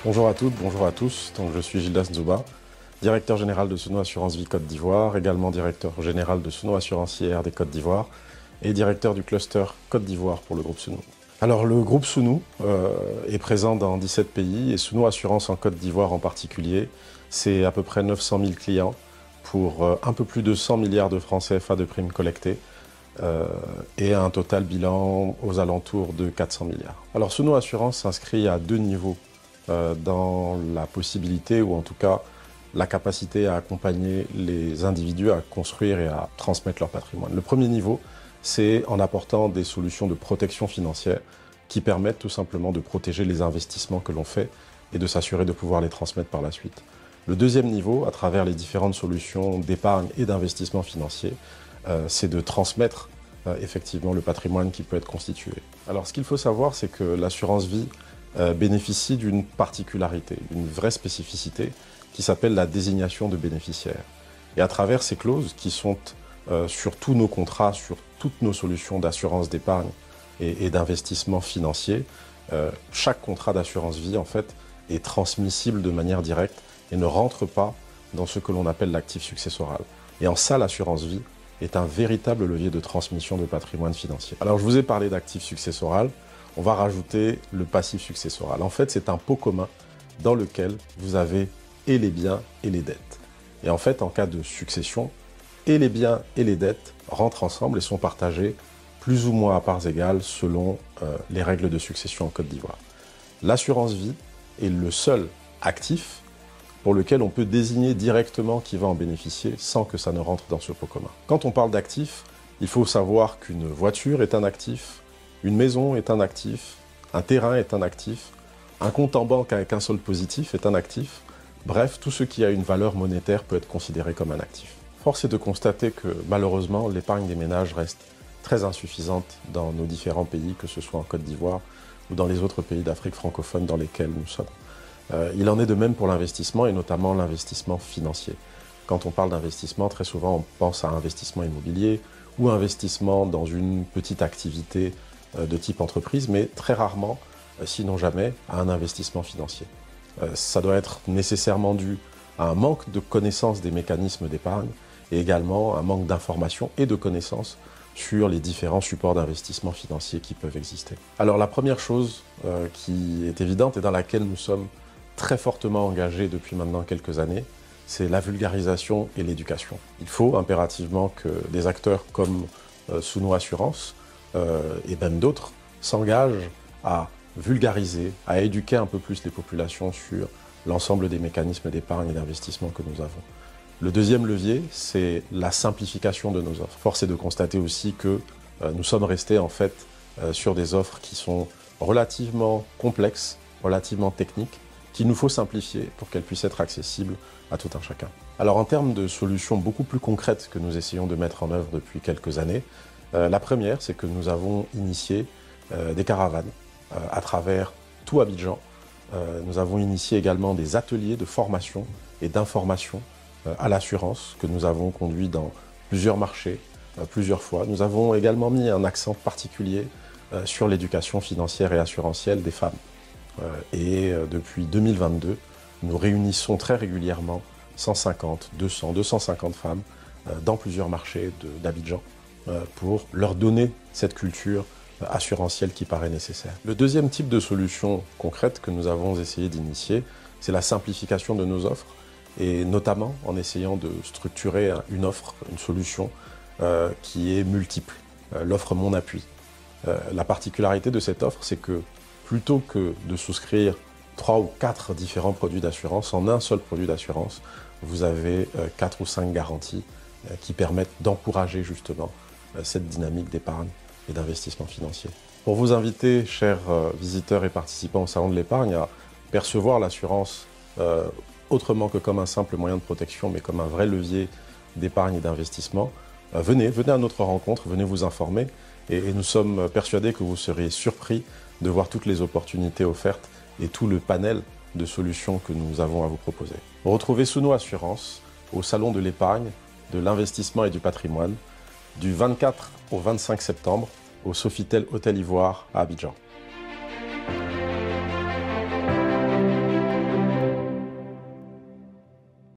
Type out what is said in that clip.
Bonjour à toutes, bonjour à tous. Donc, je suis Gildas Nzouba, directeur général de Souno Assurance Vie Côte d'Ivoire, également directeur général de Souno Assurance IR des Côtes d'Ivoire et directeur du cluster Côte d'Ivoire pour le groupe Souno. Alors le groupe Souno est présent dans 17 pays et Souno Assurance en Côte d'Ivoire en particulier, c'est à peu près 900 000 clients pour un peu plus de 100 milliards de francs CFA de primes collectées. Et un total bilan aux alentours de 400 milliards. Alors Souno Assurance s'inscrit à deux niveaux dans la possibilité ou en tout cas la capacité à accompagner les individus à construire et à transmettre leur patrimoine. Le premier niveau, c'est en apportant des solutions de protection financière qui permettent tout simplement de protéger les investissements que l'on fait et de s'assurer de pouvoir les transmettre par la suite. Le deuxième niveau, à travers les différentes solutions d'épargne et d'investissement financier, c'est de transmettre effectivement le patrimoine qui peut être constitué. Alors ce qu'il faut savoir, c'est que l'assurance vie bénéficie d'une particularité, d'une vraie spécificité qui s'appelle la désignation de bénéficiaire. Et à travers ces clauses qui sont sur tous nos contrats, sur toutes nos solutions d'assurance d'épargne et d'investissement financier, chaque contrat d'assurance vie en fait est transmissible de manière directe et ne rentre pas dans ce que l'on appelle l'actif successoral. Et en ça, l'assurance vie est un véritable levier de transmission de patrimoine financier. Alors je vous ai parlé d'actif successoral, on va rajouter le passif successoral. En fait, c'est un pot commun dans lequel vous avez et les biens et les dettes. Et en fait, en cas de succession, et les biens et les dettes rentrent ensemble et sont partagés plus ou moins à parts égales selon les règles de succession en Côte d'Ivoire. L'assurance vie est le seul actif pour lequel on peut désigner directement qui va en bénéficier sans que ça ne rentre dans ce pot commun. Quand on parle d'actifs, il faut savoir qu'une voiture est un actif, une maison est un actif, un terrain est un actif, un compte en banque avec un solde positif est un actif. Bref, tout ce qui a une valeur monétaire peut être considéré comme un actif. Force est de constater que malheureusement, l'épargne des ménages reste très insuffisante dans nos différents pays, que ce soit en Côte d'Ivoire ou dans les autres pays d'Afrique francophone dans lesquels nous sommes. Il en est de même pour l'investissement et notamment l'investissement financier. Quand on parle d'investissement, très souvent on pense à investissement immobilier ou investissement dans une petite activité de type entreprise, mais très rarement, sinon jamais, à un investissement financier. Ça doit être nécessairement dû à un manque de connaissance des mécanismes d'épargne et également un manque d'information et de connaissances sur les différents supports d'investissement financier qui peuvent exister. Alors la première chose qui est évidente et dans laquelle nous sommes très fortement engagés depuis maintenant quelques années, c'est la vulgarisation et l'éducation. Il faut impérativement que des acteurs comme Souno Assurance et même d'autres s'engagent à vulgariser, à éduquer un peu plus les populations sur l'ensemble des mécanismes d'épargne et d'investissement que nous avons. Le deuxième levier, c'est la simplification de nos offres. Force est de constater aussi que nous sommes restés en fait sur des offres qui sont relativement complexes, relativement techniques, qu'il nous faut simplifier pour qu'elles puissent être accessibles à tout un chacun. Alors en termes de solutions beaucoup plus concrètes que nous essayons de mettre en œuvre depuis quelques années, la première, c'est que nous avons initié des caravanes à travers tout Abidjan. Nous avons initié également des ateliers de formation et d'information à l'assurance que nous avons conduits dans plusieurs marchés, plusieurs fois. Nous avons également mis un accent particulier sur l'éducation financière et assurantielle des femmes. Depuis 2022, nous réunissons très régulièrement 150, 200, 250 femmes dans plusieurs marchés d'Abidjan pour leur donner cette culture assurantielle qui paraît nécessaire. Le deuxième type de solution concrète que nous avons essayé d'initier, c'est la simplification de nos offres et notamment en essayant de structurer une offre, une solution qui est multiple, l'offre Mon Appui. La particularité de cette offre, c'est que plutôt que de souscrire 3 ou 4 différents produits d'assurance en un seul produit d'assurance, vous avez 4 ou 5 garanties qui permettent d'encourager justement cette dynamique d'épargne et d'investissement financier. Pour vous inviter, chers visiteurs et participants au Salon de l'épargne, à percevoir l'assurance autrement que comme un simple moyen de protection, mais comme un vrai levier d'épargne et d'investissement, venez à notre rencontre, venez vous informer et nous sommes persuadés que vous serez surpris de voir toutes les opportunités offertes et tout le panel de solutions que nous avons à vous proposer. Retrouvez Souno Assurance au Salon de l'épargne, de l'investissement et du patrimoine du 24 au 25 septembre au Sofitel Hôtel Ivoire à Abidjan.